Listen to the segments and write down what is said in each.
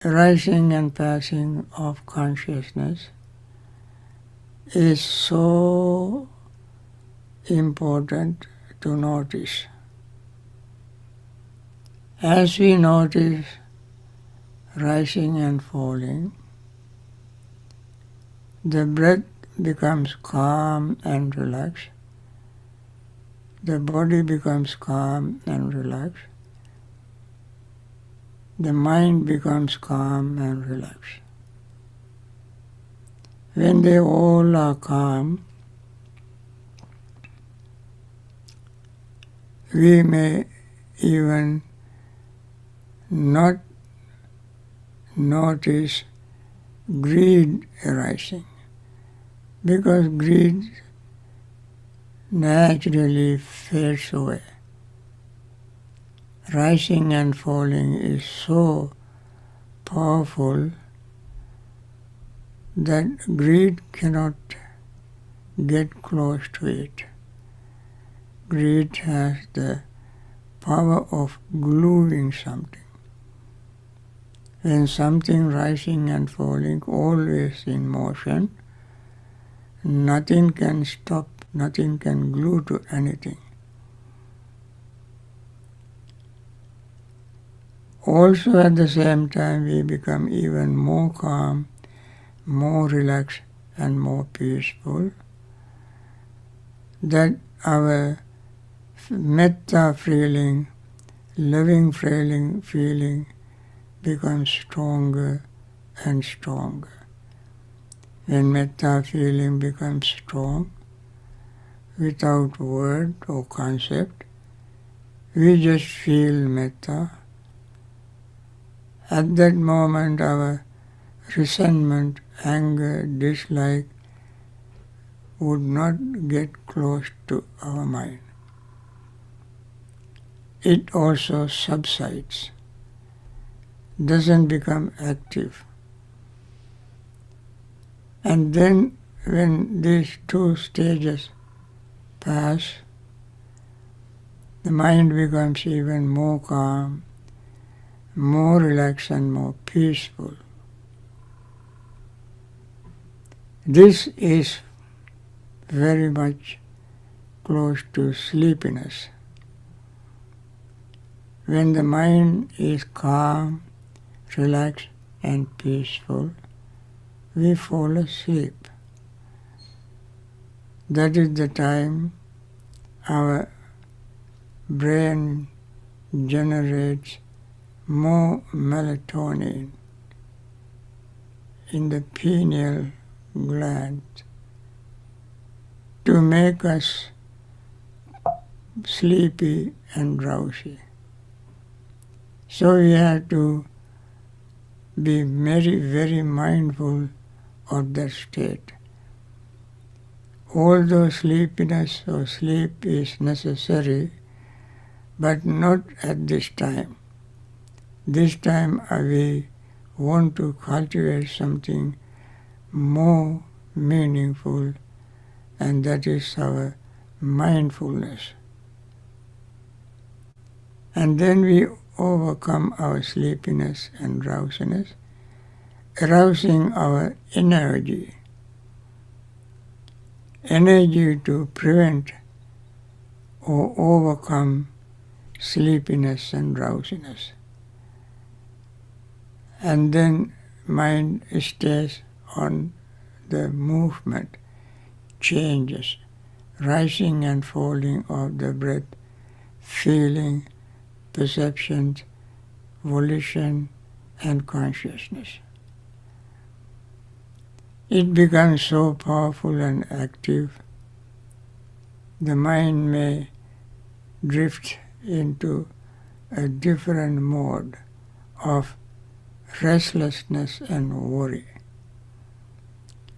rising and passing of consciousness is so important to notice. As we notice rising and falling, the breath becomes calm and relaxed. The body becomes calm and relaxed. The mind becomes calm and relaxed. When they all are calm, we may even not notice greed arising, because greed naturally fades away. Rising and falling is so powerful that greed cannot get close to it. Greed has the power of gluing something. When something rising and falling, always in motion, nothing can stop, nothing can glue to anything. Also at the same time we become even more calm, more relaxed and more peaceful, that our metta feeling, loving feeling becomes stronger and stronger. When metta feeling becomes strong, without word or concept, we just feel metta. At that moment our resentment, anger, dislike would not get close to our mind. It also subsides, doesn't become active. And then when these two stages pass, the mind becomes even more calm, more relaxed and more peaceful. This is very much close to sleepiness. When the mind is calm, relaxed and peaceful, we fall asleep. That is the time our brain generates more melatonin in the pineal gland to make us sleepy and drowsy. So we have to be very, very mindful of that state. Although sleepiness or sleep is necessary, but not at this time. This time we want to cultivate something more meaningful, and that is our mindfulness. And then we overcome our sleepiness and drowsiness, arousing our energy to prevent or overcome sleepiness and drowsiness. And then mind stays on the movement, changes, rising and falling of the breath, feeling, perceptions, volition and consciousness. It becomes so powerful and active, the mind may drift into a different mode of restlessness and worry.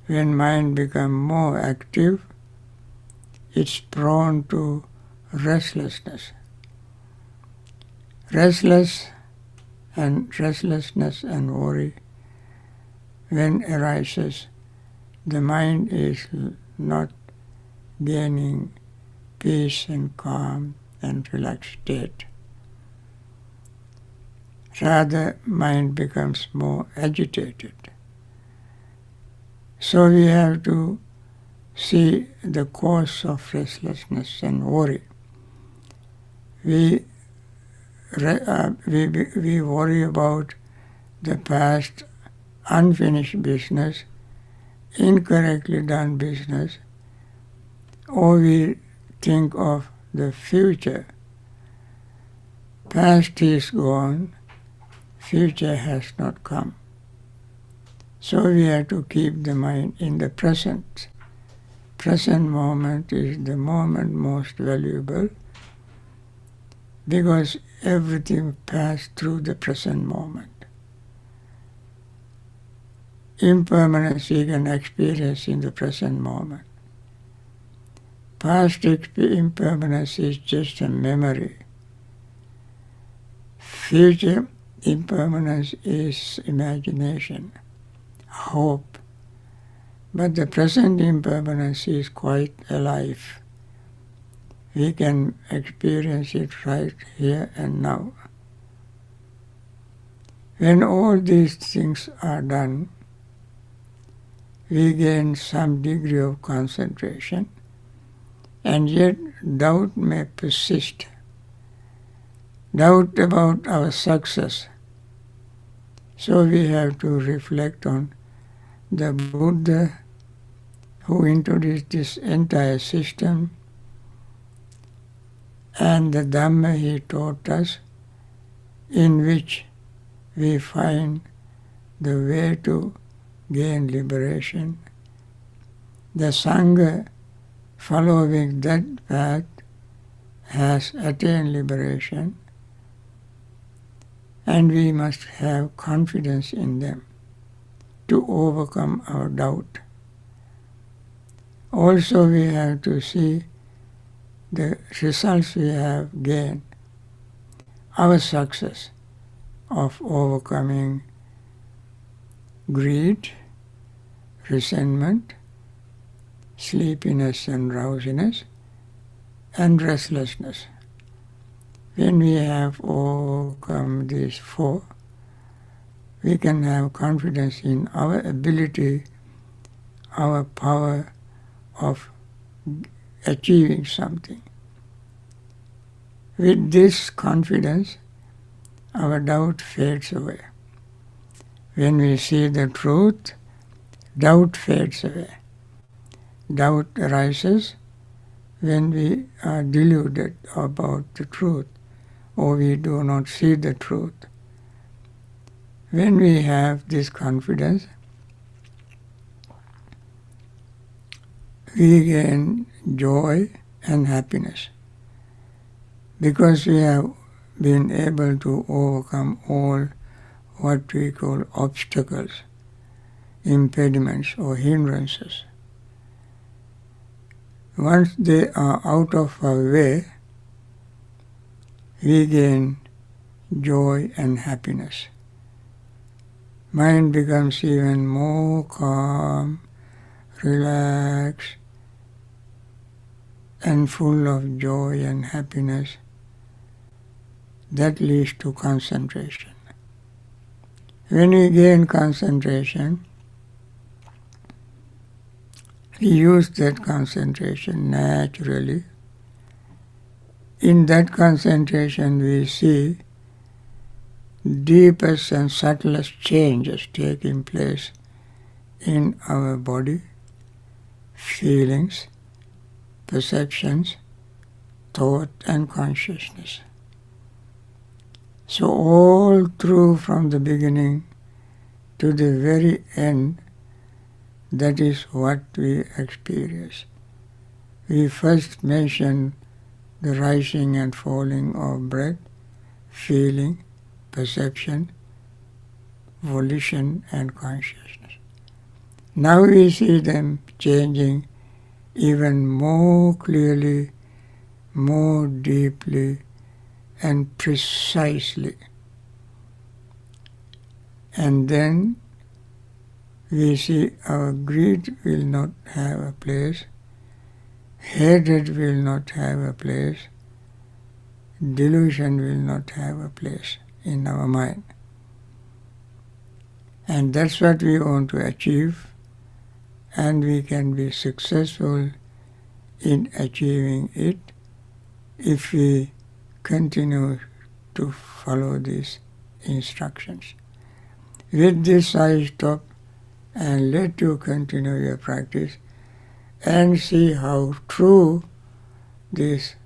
When mind becomes more active, it's prone to restlessness. Restlessness and worry, when arises, the mind is not gaining peace and calm and relaxed state. rather mind becomes more agitated. So we have to see the cause of restlessness and worry. We worry about the past unfinished business, incorrectly done business, or we think of the future. Past is gone, future has not come. So we have to keep the mind in the present. Present moment is the moment most valuable because everything passed through the present moment. Impermanence we can experience in the present moment. Past impermanence is just a memory. Future impermanence is imagination, hope. But the present impermanence is quite alive. We can experience it right here and now. When all these things are done, we gain some degree of concentration, and yet doubt may persist. Doubt about our success. So we have to reflect on the Buddha who introduced this entire system and the Dhamma he taught us, in which we find the way to gain liberation. The Sangha following that path has attained liberation, and we must have confidence in them to overcome our doubt. Also we have to see the results we have gained, our success of overcoming greed, resentment, sleepiness and drowsiness, and restlessness. When we have overcome these four, we can have confidence in our ability, our power of achieving something. With this confidence, our doubt fades away. When we see the truth, doubt fades away. Doubt arises when we are deluded about the truth, or we do not see the truth. When we have this confidence, we gain joy and happiness because we have been able to overcome all what we call obstacles, impediments or hindrances. Once they are out of our way, we gain joy and happiness. Mind becomes even more calm, relaxed, and full of joy and happiness. That leads to concentration. When we gain concentration, we use that concentration naturally. In that concentration we see deepest and subtlest changes taking place in our body, feelings, perceptions, thought and consciousness. So all through from the beginning to the very end, that is what we experience. We first mention the rising and falling of breath, feeling, perception, volition and consciousness. Now we see them changing even more clearly, more deeply and precisely. And then we see our greed will not have a place, hatred will not have a place, delusion will not have a place in our mind. And that's what we want to achieve, and we can be successful in achieving it if we continue to follow these instructions. With this I stop and let you continue your practice and see how true this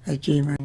achievement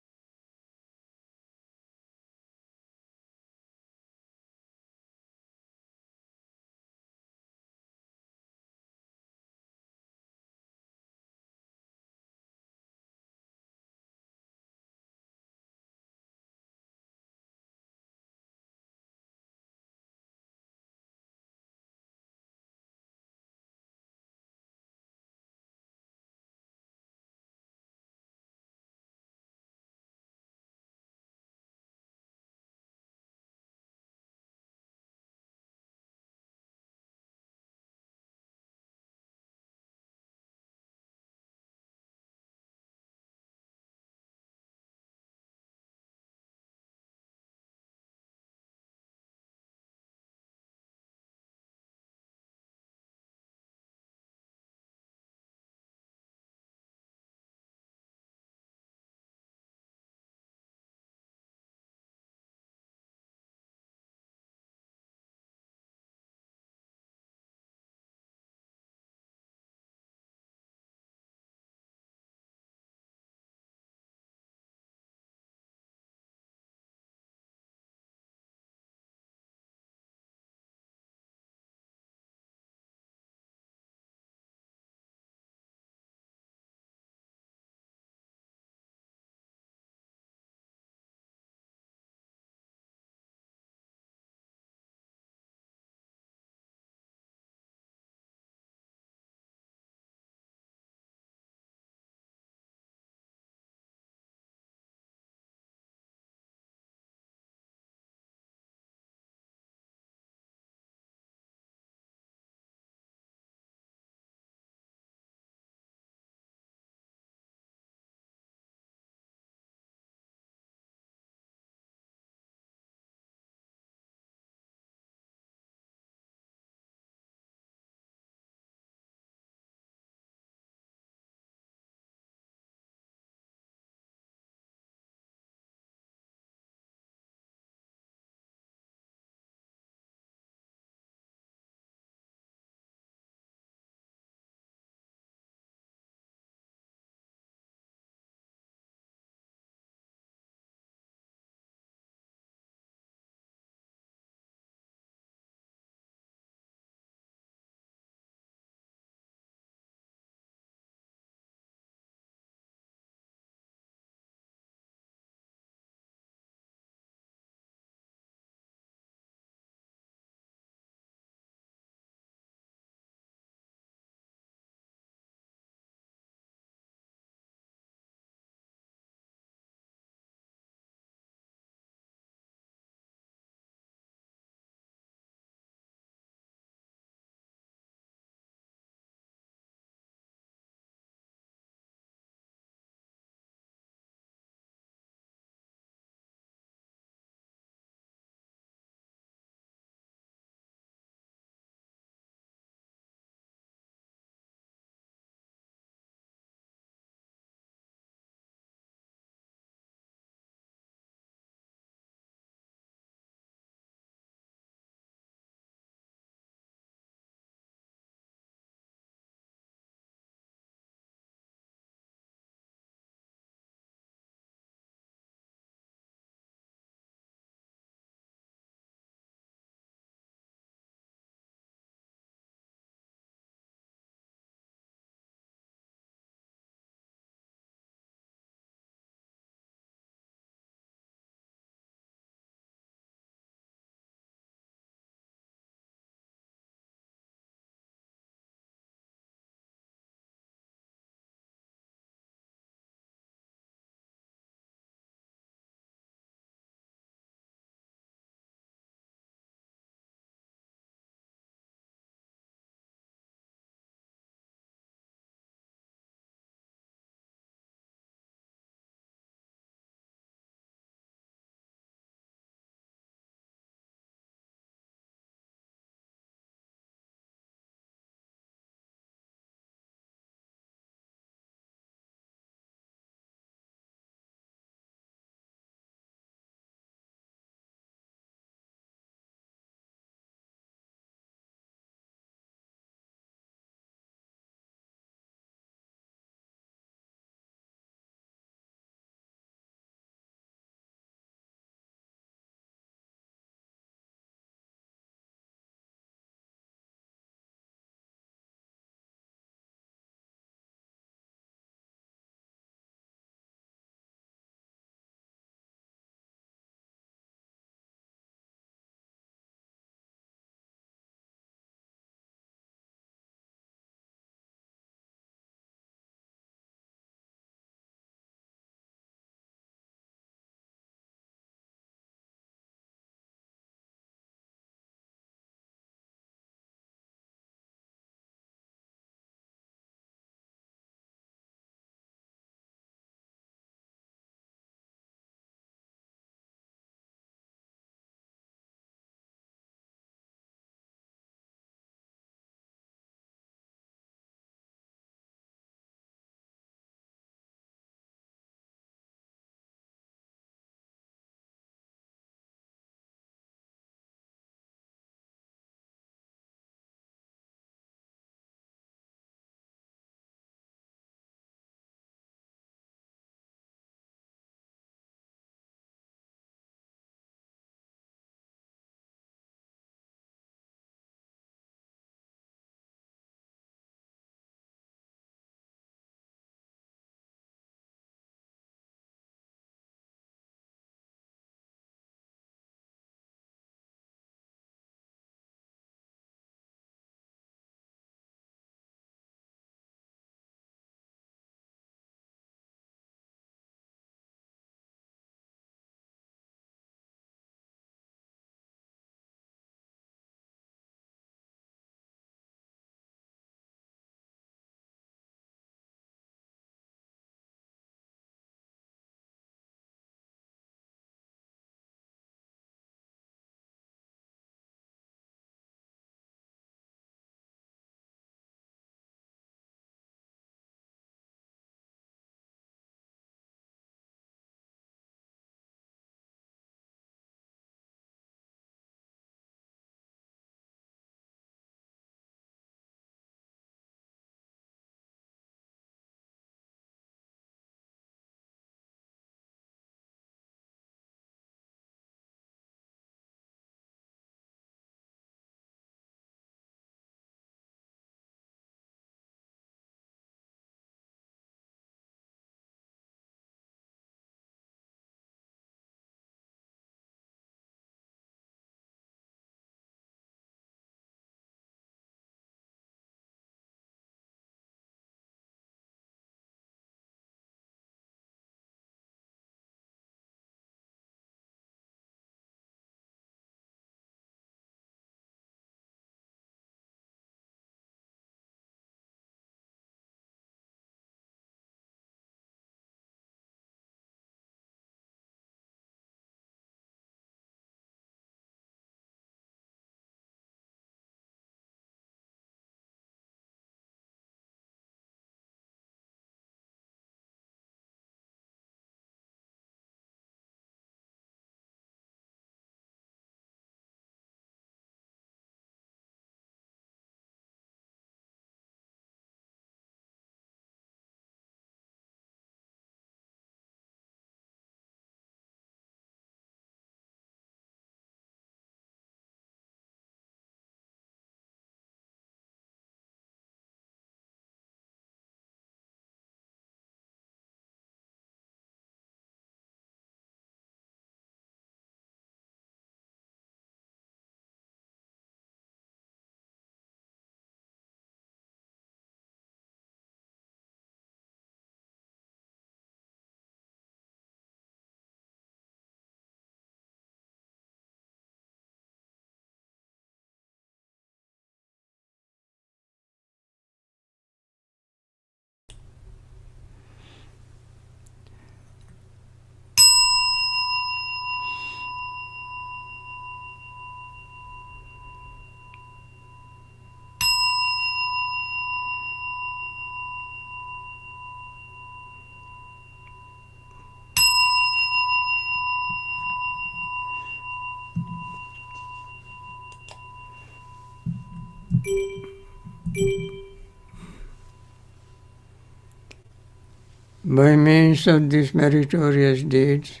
By means of these meritorious deeds,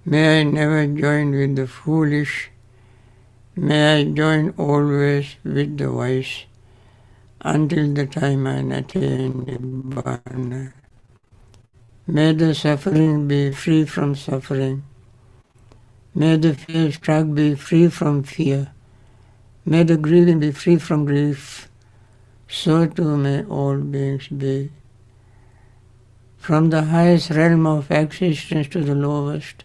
may I never join with the foolish, may I join always with the wise, until the time I attain Nibbana. May the suffering be free from suffering. May the fear-struck be free from fear. May the grieving be free from grief. So too may all beings be. From the highest realm of existence to the lowest,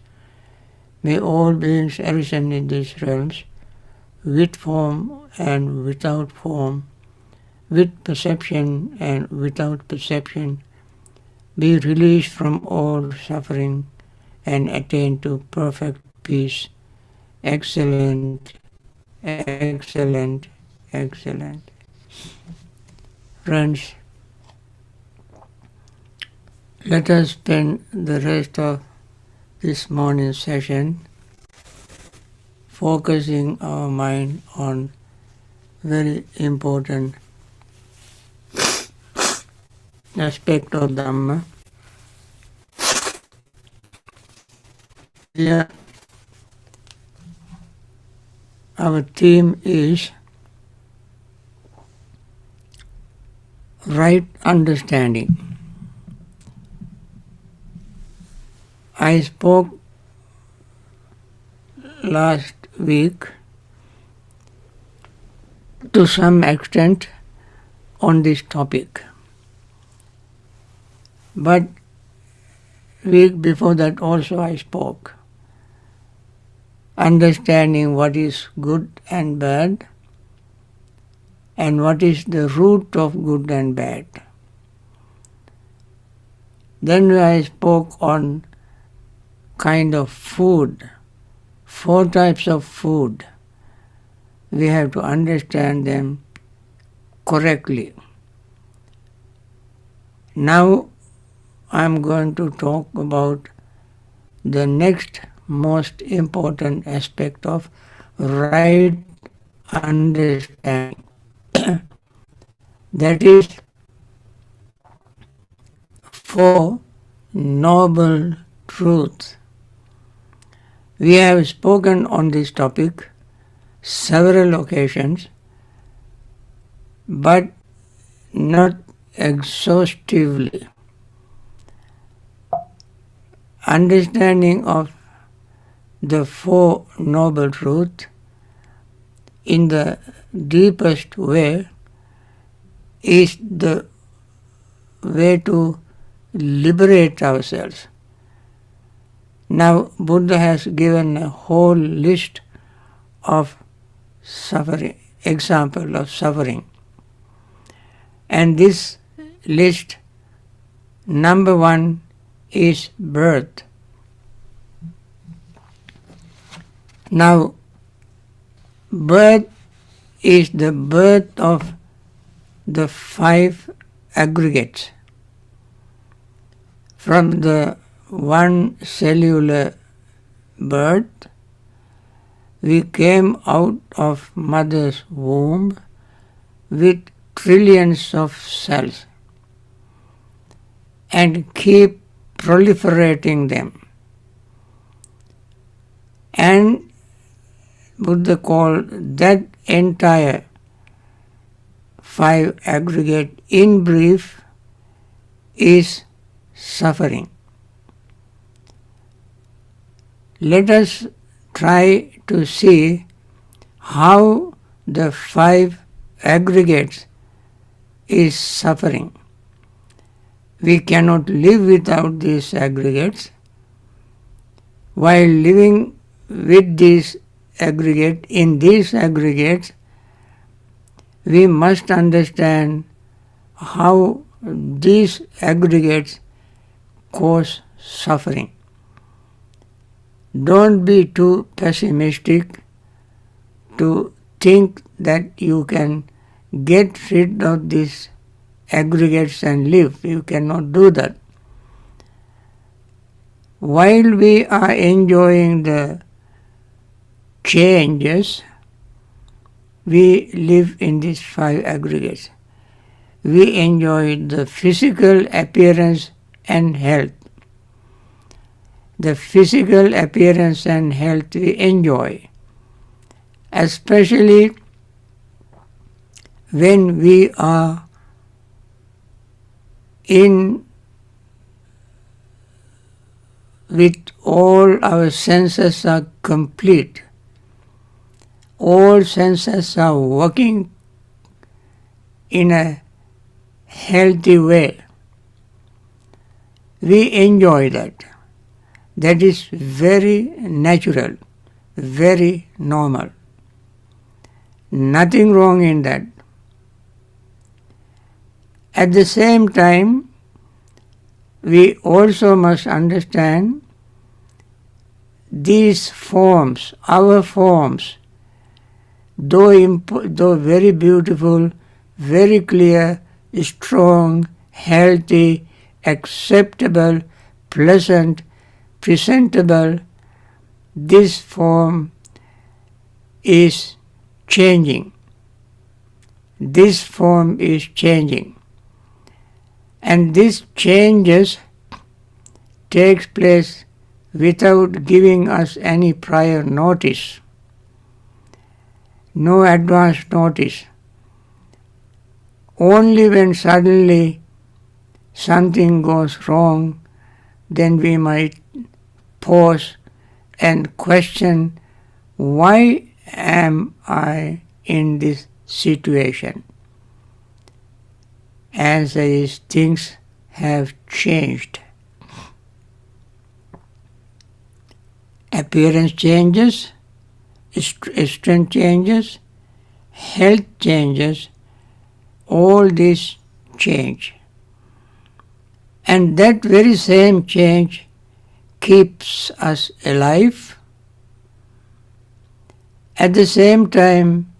may all beings ascend in these realms, with form and without form, with perception and without perception, be released from all suffering and attain to perfect peace. Excellent, excellent, excellent. Friends, let us spend the rest of this morning's session focusing our mind on very important aspect of Dhamma. Here, our theme is right understanding. I spoke last week to some extent on this topic. But week before that also I spoke. Understanding what is good and bad and what is the root of good and bad. Then I spoke on kind of food, 4 types of food. We have to understand them correctly. Now I am going to talk about the next most important aspect of right understanding. That is 4 noble truths. We have spoken on this topic several occasions, but not exhaustively. Understanding of the 4 noble truths in the deepest way is the way to liberate ourselves. Now, Buddha has given a whole list of suffering, example of suffering. And this list, number 1 is birth. Now, birth is the birth of the 5 aggregates. From the one cellular birth, we came out of mother's womb with trillions of cells and keep proliferating them. And Buddha called that entire 5 aggregate, in brief, is suffering. Let us try to see how the 5 aggregates is suffering. We cannot live without these aggregates. While living with these aggregates, in these aggregates, we must understand how these aggregates cause suffering. Don't be too pessimistic to think that you can get rid of these aggregates and live. You cannot do that. While we are enjoying the changes, we live in these 5 aggregates. We enjoy the physical appearance and health. The physical appearance and health we enjoy, especially when we are in with all our senses are complete. All senses are working in a healthy way. We enjoy that. That is very natural, very normal. Nothing wrong in that. At the same time, we also must understand these forms, our forms, though very beautiful, very clear, strong, healthy, acceptable, pleasant, presentable, this form is changing. This form is changing. And this changes takes place without giving us any prior notice. No advance notice. Only when suddenly something goes wrong, then we might pause and question, why am I in this situation? Answer is, things have changed. Appearance changes, strength changes, health changes, all this change. And that very same change keeps us alive, at the same time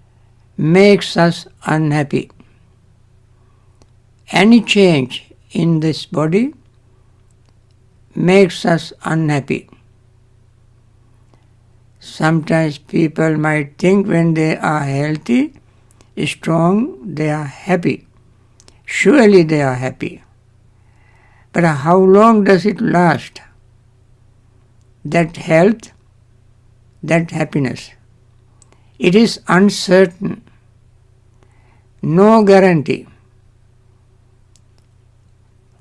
makes us unhappy. Any change in this body makes us unhappy. Sometimes people might think when they are healthy, strong, they are happy. Surely they are happy. But how long does it last? That health, that happiness. It is uncertain. No guarantee.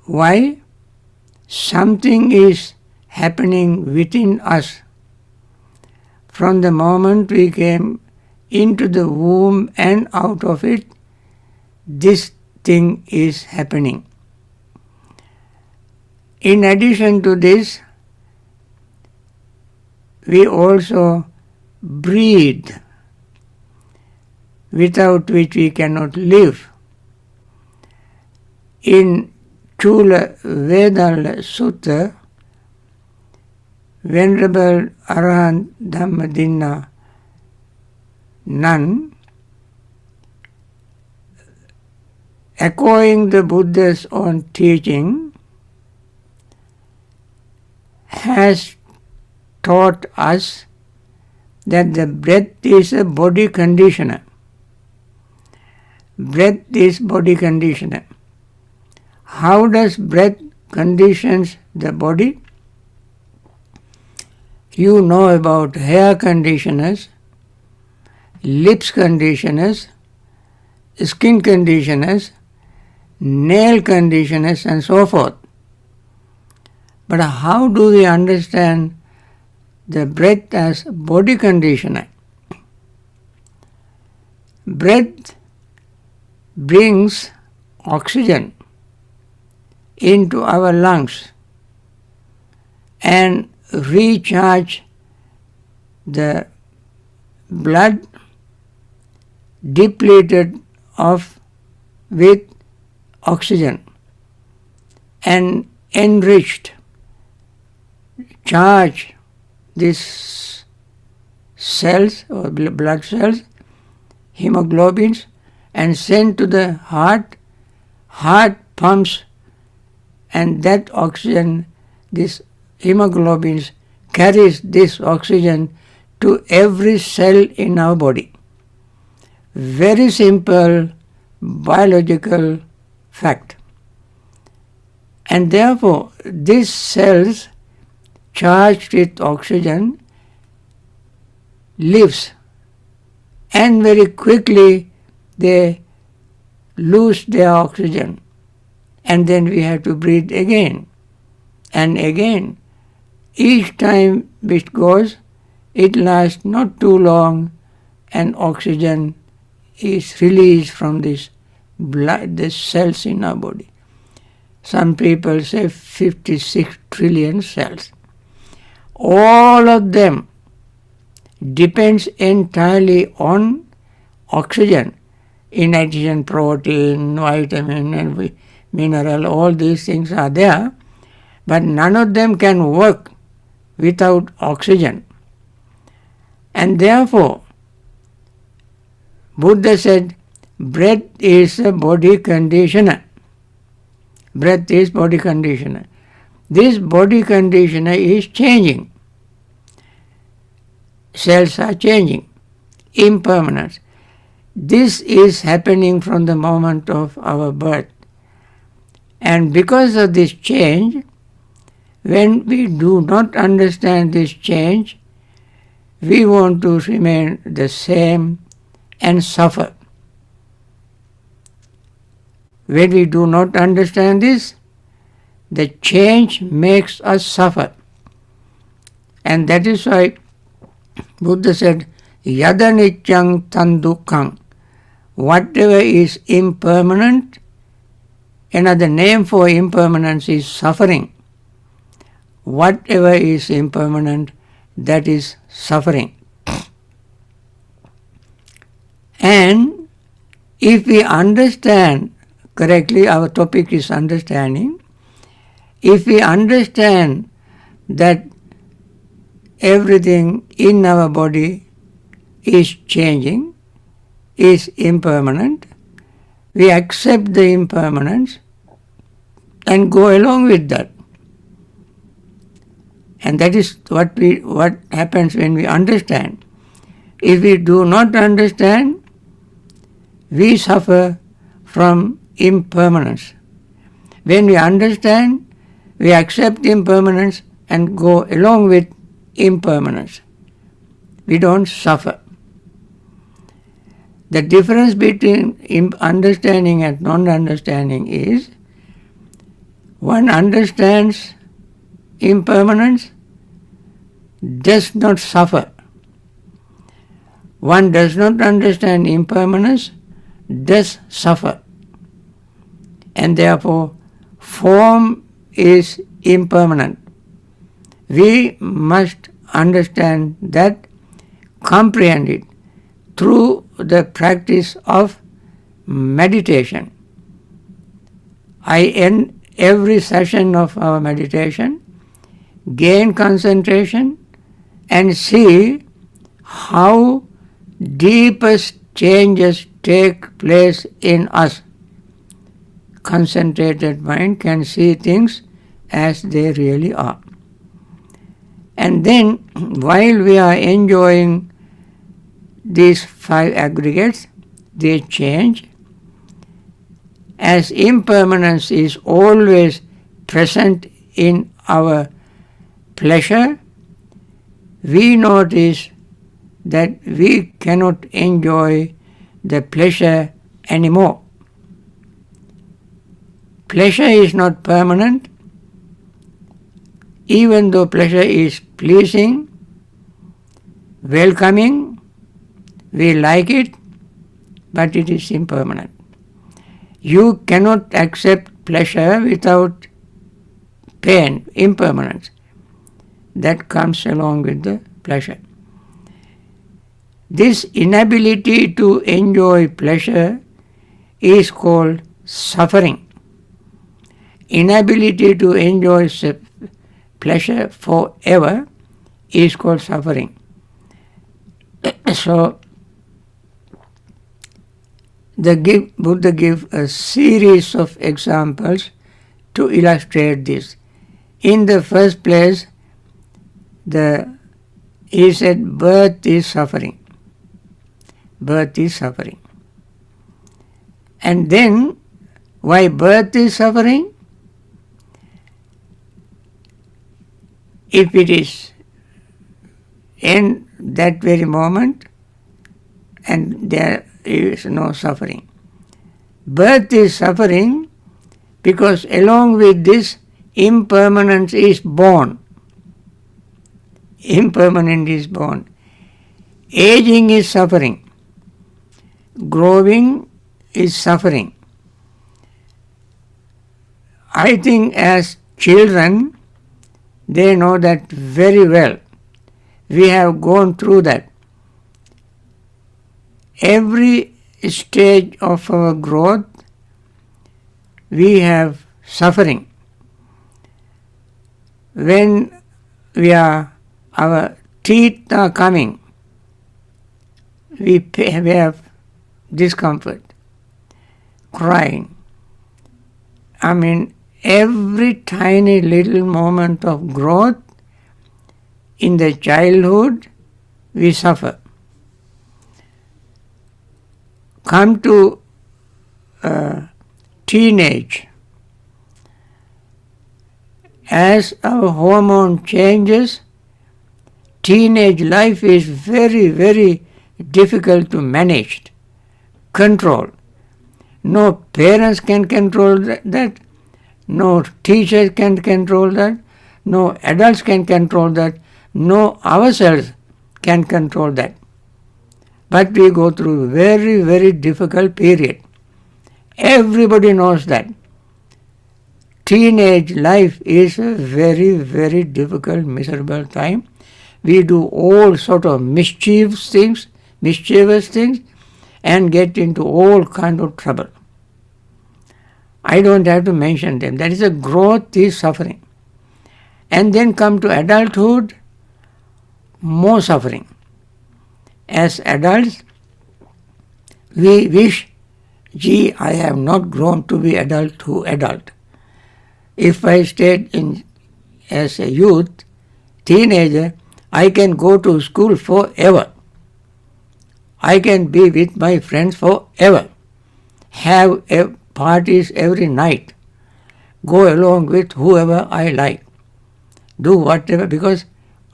Why? Something is happening within us. From the moment we came into the womb and out of it, this thing is happening. In addition to this, we also breathe, without which we cannot live. In Chula Vedala Sutta, Venerable Arahant Dhammadinna nun, echoing the Buddha's own teaching, has taught us that the breath is a body conditioner. Breath is body conditioner. How does breath conditions the body? You know about hair conditioners, lips conditioners, skin conditioners, nail conditioners, and so forth. But how do we understand the breath as body conditioner? Breath brings oxygen into our lungs and recharge the blood depleted with oxygen and enriched, charge these cells or blood cells, hemoglobins, and send to the heart. Heart pumps, and that oxygen, this hemoglobins, carries this oxygen to every cell in our body. very simple biological fact. And therefore, these cells charged with oxygen lives, and very quickly they lose their oxygen, and then we have to breathe again and again. Each time it goes, it lasts not too long, and oxygen is released from this blood, the cells in our body. Some people say 56 trillion cells. All of them depends entirely on oxygen. In addition, protein, vitamin and mineral, all these things are there, but none of them can work without oxygen. And therefore, Buddha said, breath is a body conditioner. Breath is body conditioner. This body conditioner is changing. Cells are changing. Impermanence. This is happening from the moment of our birth. And because of this change, when we do not understand this change, we want to remain the same and suffer. When we do not understand this, the change makes us suffer. And that is why Buddha said, Yada nityang tandukkang. Whatever is impermanent, another name for impermanence is suffering. Whatever is impermanent, that is suffering. And if we understand correctly, our topic is understanding. If we understand that everything in our body is changing, is impermanent, we accept the impermanence and go along with that. And that is what happens when we understand. If we do not understand, we suffer from impermanence. When we understand, we accept impermanence and go along with impermanence. We don't suffer. The difference between understanding and non-understanding is one understands impermanence, does not suffer. One does not understand impermanence, does suffer. And therefore, form is impermanent. We must understand that, comprehend it through the practice of meditation. I end every session of our meditation, gain concentration, and see how deepest changes take place in us. Concentrated mind can see things as they really are. And then, while we are enjoying these 5 aggregates, they change. As impermanence is always present in our pleasure, we notice that we cannot enjoy the pleasure anymore. Pleasure is not permanent. Even though pleasure is pleasing, welcoming, we like it, but it is impermanent. You cannot accept pleasure without pain, impermanence. That comes along with the pleasure. This inability to enjoy pleasure is called suffering. Inability to enjoy pleasure forever is called suffering. So, Buddha gives a series of examples to illustrate this. In the first place, he said birth is suffering. Birth is suffering. And then, why birth is suffering? If it is in that very moment, and there is no suffering. Birth is suffering because along with this, impermanence is born. Impermanent is born. Aging is suffering. Growing is suffering. I think as children, they know that very well. We have gone through that. Every stage of our growth, we have suffering. When our teeth are coming, we have discomfort, crying. I mean, every tiny little moment of growth in the childhood, we suffer. Come to teenage. As our hormone changes, teenage life is very, very difficult to manage, control. No parents can control that, no teachers can control that, no adults can control that, no ourselves can control that. But we go through very, very difficult period. Everybody knows that. Teenage life is a very, very difficult, miserable time. We do all sort of mischievous things, and get into all kind of trouble. I don't have to mention them. That is a growth is suffering. And then come to adulthood, more suffering. As adults, we wish, gee, I have not grown to be adult. If I stayed as a youth, teenager, I can go to school forever. I can be with my friends forever. Have parties every night. Go along with whoever I like. Do whatever, because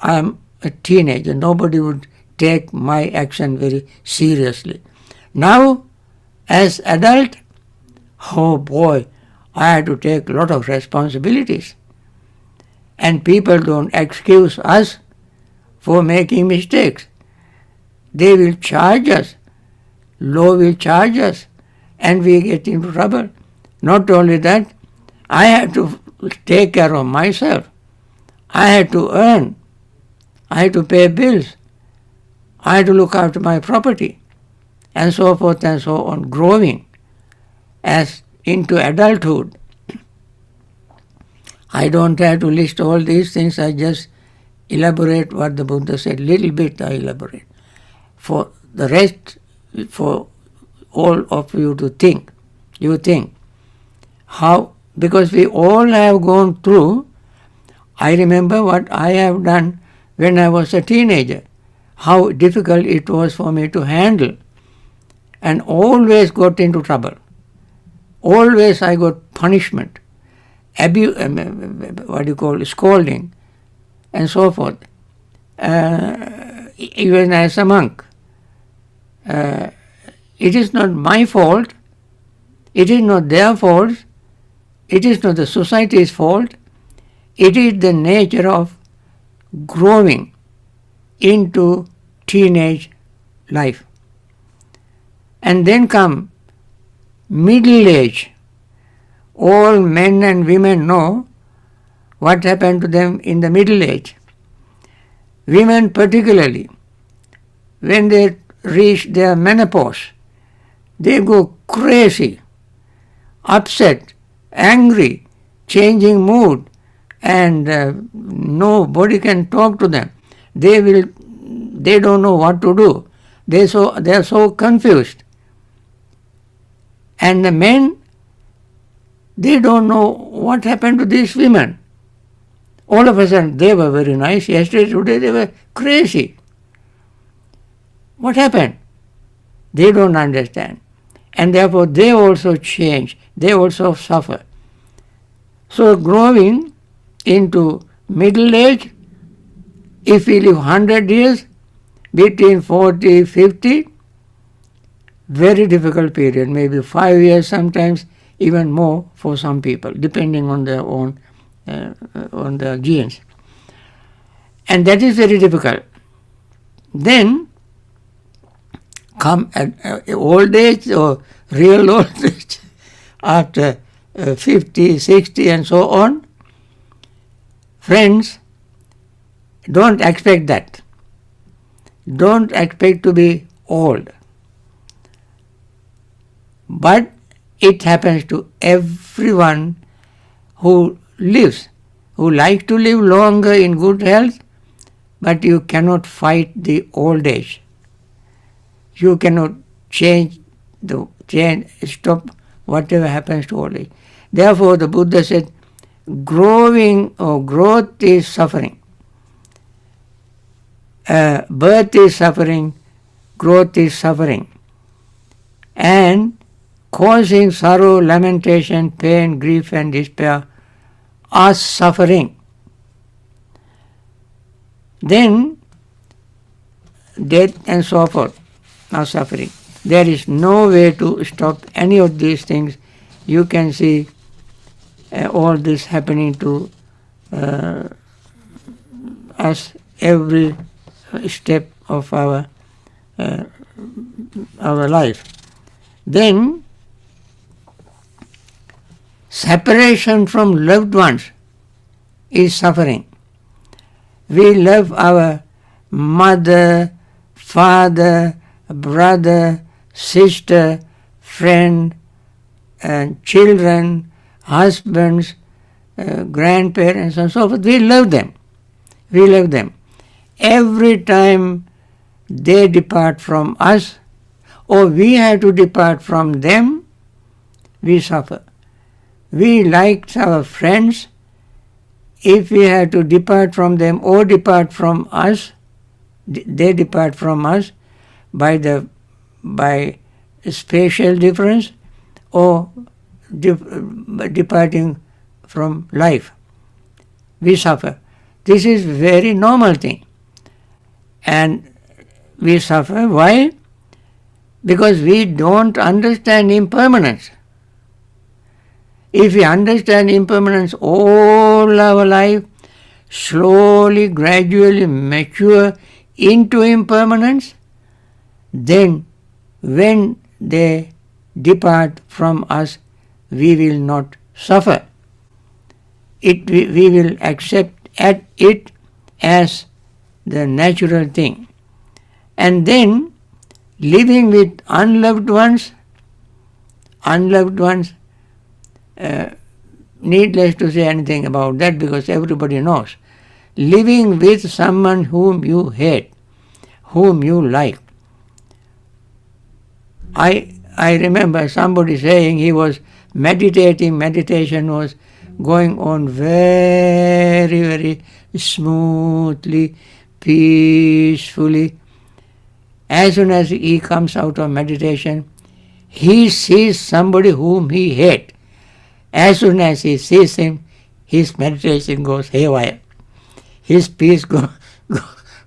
I am a teenager. Nobody would take my action very seriously. Now, as adult, oh boy, I had to take a lot of responsibilities. And people don't excuse us for making mistakes. They will charge us. Law will charge us. And we get into trouble. Not only that, I had to take care of myself. I had to earn. I had to pay bills. I had to look after my property. And so forth and so on, growing as into adulthood. I don't have to list all these things. I just elaborate what the Buddha said. Little bit I elaborate. For the rest, for all of you to think. You think. How? Because we all have gone through. I remember what I have done when I was a teenager. How difficult it was for me to handle. And always got into trouble. Always I got punishment. Scolding, and so forth. Even as a monk. It is not my fault. It is not their fault. It is not the society's fault. It is the nature of growing into teenage life. And then come middle age. All men and women know what happened to them in the middle age. Women particularly, when they reach their menopause, they go crazy, upset, angry, changing mood, and nobody can talk to them. They don't know what to do. They are so confused. And the men, they don't know what happened to these women. All of a sudden, they were very nice. Yesterday, today, they were crazy. What happened? They don't understand. and therefore they also change, they also suffer. So growing into middle age, if we live 100 years, between 40, 50, very difficult period, maybe 5 years sometimes, even more for some people, depending on their own, on their genes. And that is very difficult. Then come at old age or real old age, after 50, 60 and so on. Friends, don't expect that. Don't expect to be old. But it happens to everyone who lives, who likes to live longer in good health, but you cannot fight the old age. You cannot stop whatever happens to old age. Therefore, the Buddha said, growing or growth is suffering. Birth is suffering, growth is suffering. And causing sorrow, lamentation, pain, grief and despair are suffering. Then death and so forth are suffering. There is no way to stop any of these things. You can see all this happening to us every step of our life. Then separation from loved ones is suffering. We love our mother, father, brother, sister, friend, and children, husbands, grandparents and so forth. We love them. We love them. Every time they depart from us, or we have to depart from them, we suffer. We like our friends. If we have to depart from them or depart from us, they depart from us by spatial difference or departing from life. We suffer. This is very normal thing. And we suffer. Why? Because we don't understand impermanence. If we understand impermanence all our life, slowly, gradually mature into impermanence, then when they depart from us, we will not suffer. We will accept it as the natural thing. And then living with unloved ones, needless to say anything about that because everybody knows. Living with someone whom you hate, whom you like. I remember somebody saying he was meditating, meditation was going on very, very smoothly, peacefully. As soon as he comes out of meditation, he sees somebody whom he hates. As soon as he sees him, his meditation goes haywire. His peace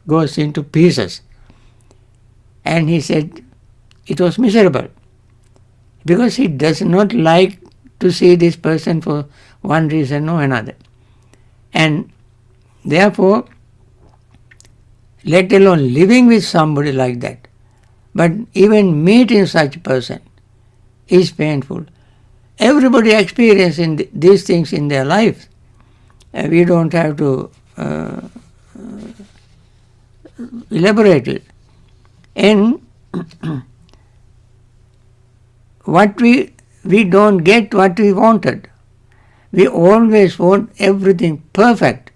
goes into pieces. And he said it was miserable because he does not like to see this person for one reason or another. And therefore, let alone living with somebody like that, but even meeting such a person is painful. Everybody experiences these things in their life. We don't have to elaborate it. And what we don't get what we wanted. We always want everything perfect.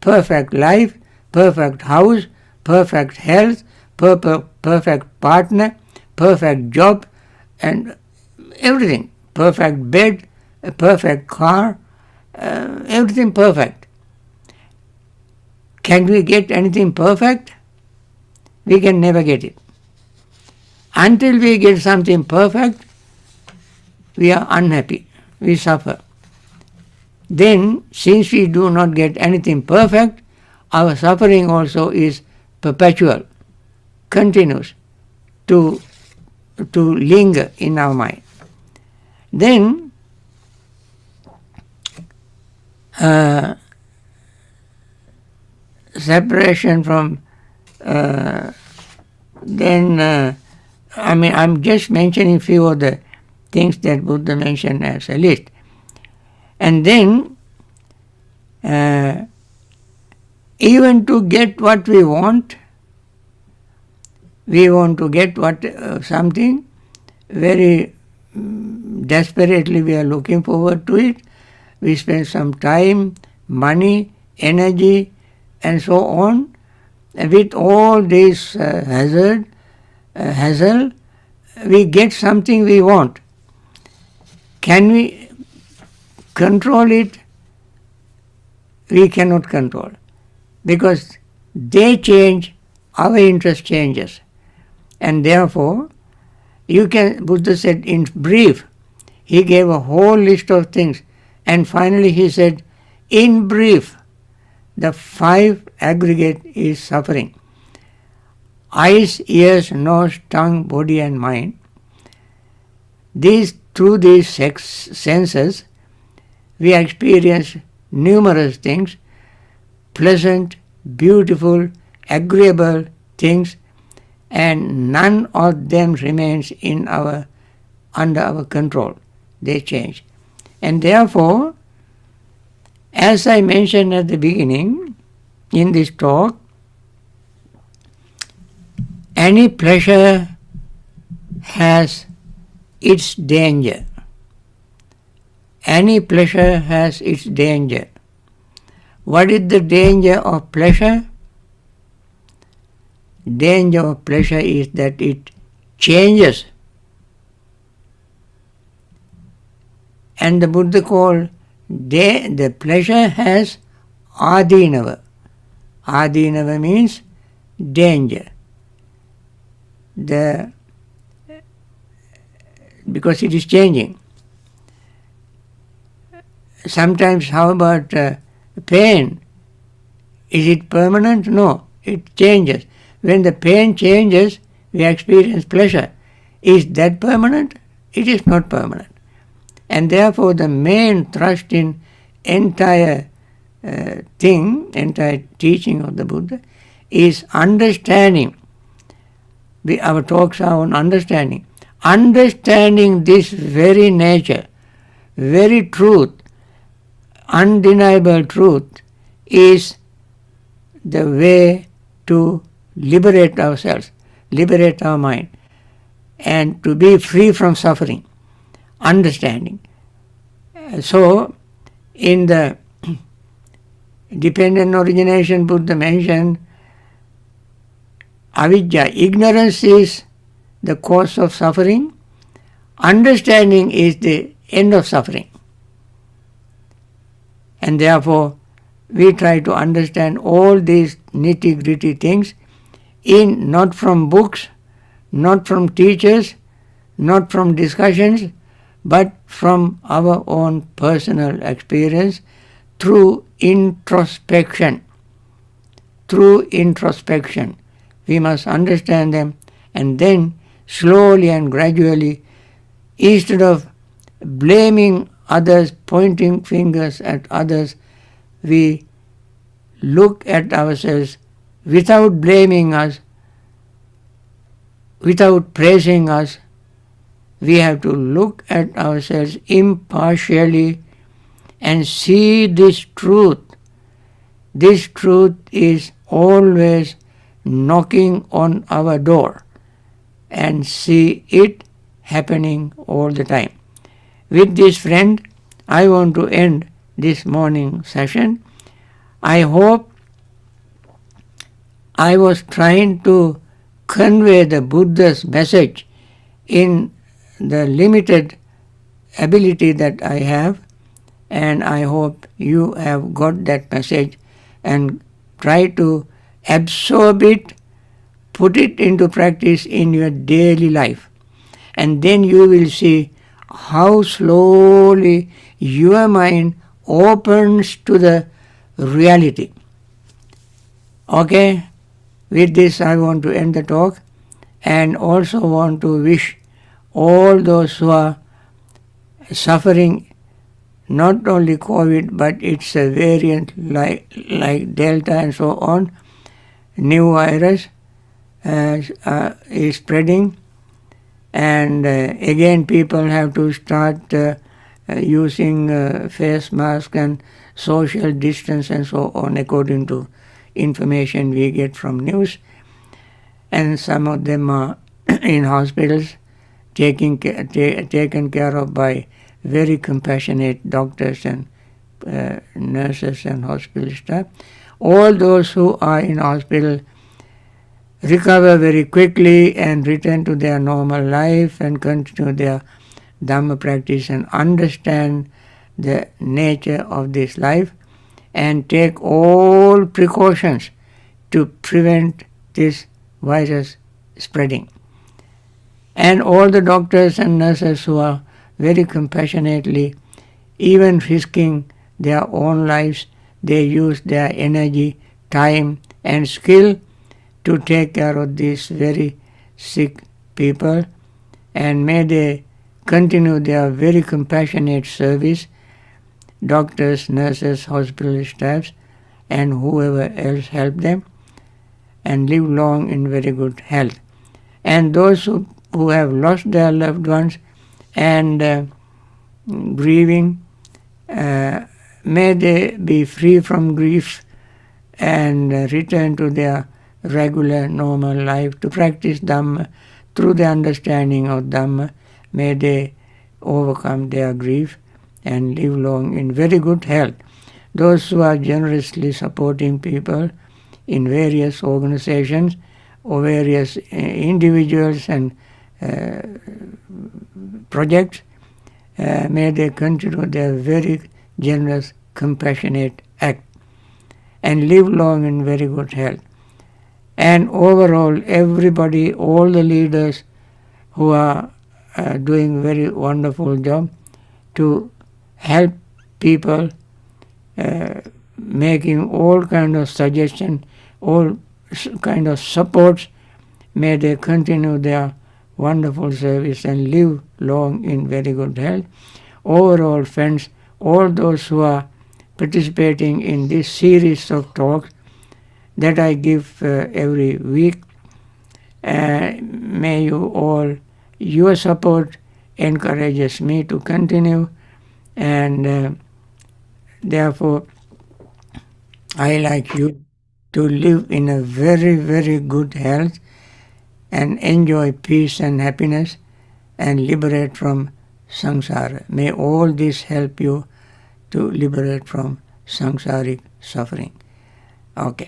Perfect life, perfect house, perfect health, perfect partner, perfect job, and everything. Perfect bed, a perfect car, everything perfect. Can we get anything perfect? We can never get it. Until we get something perfect, we are unhappy, we suffer. Then, since we do not get anything perfect, our suffering also is perpetual, continuous, to linger in our mind. Then, separation from, I'm just mentioning few of the things that Buddha mentioned as a list. And then, even to get what we want to get something very desperately, we are looking forward to it. We spend some time, money, energy, and so on. And with all this hassle, we get something we want. Can we control it? We cannot control, because they change, our interest changes. And therefore, Buddha said in brief, he gave a whole list of things, and finally he said, in brief, the 5 aggregate is suffering. Eyes, ears, nose, tongue, body and mind. Through these senses, we experience numerous things, pleasant, beautiful, agreeable things, and none of them remains under our control. They change. And therefore, as I mentioned at the beginning in this talk, any pleasure has its danger. Any pleasure has its danger. What is the danger of pleasure? Danger of pleasure is that it changes. And the Buddha called the pleasure has adinava. Adinava means danger. Because it is changing. Sometimes, how about pain? Is it permanent? No, it changes. When the pain changes, we experience pleasure. Is that permanent? It is not permanent. And therefore, the main thrust in entire teaching of the Buddha is understanding. Our talks are on understanding. Understanding this very nature, very truth, undeniable truth, is the way to liberate ourselves, liberate our mind, and to be free from suffering. Understanding. So, in the dependent origination, Buddha mentioned avidya, ignorance is the cause of suffering. Understanding is the end of suffering. And therefore, we try to understand all these nitty-gritty things not from books, not from teachers, not from discussions, but from our own personal experience through introspection. Through introspection, we must understand them, and then slowly and gradually, instead of blaming others, pointing fingers at others, we look at ourselves without blaming us, without praising us. We have to look at ourselves impartially and see this truth. This truth is always knocking on our door, and see it happening all the time. With this, friend, I want to end this morning session. I hope I was trying to convey the Buddha's message in the limited ability that I have, and I hope you have got that message and try to absorb it, put it into practice in your daily life, and then you will see how slowly your mind opens to the reality. Okay, with this I want to end the talk, and also want to wish all those who are suffering not only COVID, but it's a variant like Delta and so on, new virus is spreading, and again people have to start using face mask and social distance and so on, according to information we get from news. And some of them are in hospitals taken care of by very compassionate doctors and nurses and hospital staff. All those who are in hospital recover very quickly and return to their normal life and continue their Dhamma practice and understand the nature of this life and take all precautions to prevent this virus spreading. And all the doctors and nurses who are very compassionately, even risking their own lives, they use their energy, time and skill to take care of these very sick people, and may they continue their very compassionate service, doctors, nurses, hospital staffs and whoever else help them, and live long in very good health. And those who have lost their loved ones and grieving, may they be free from grief and return to their regular normal life to practice Dhamma. Through the understanding of Dhamma, may they overcome their grief and live long in very good health. Those who are generously supporting people in various organizations or various individuals and projects, may they continue their very generous, compassionate act and live long in very good health. And overall, everybody, all the leaders who are doing very wonderful job to help people, making all kind of suggestions, all kind of supports, may they continue their wonderful service and live long in very good health. Overall, friends, all those who are participating in this series of talks that I give every week, may you all, your support encourages me to continue, and therefore I like you to live in a very, very good health and enjoy peace and happiness and liberate from samsara. May all this help you to liberate from samsaric suffering. Okay.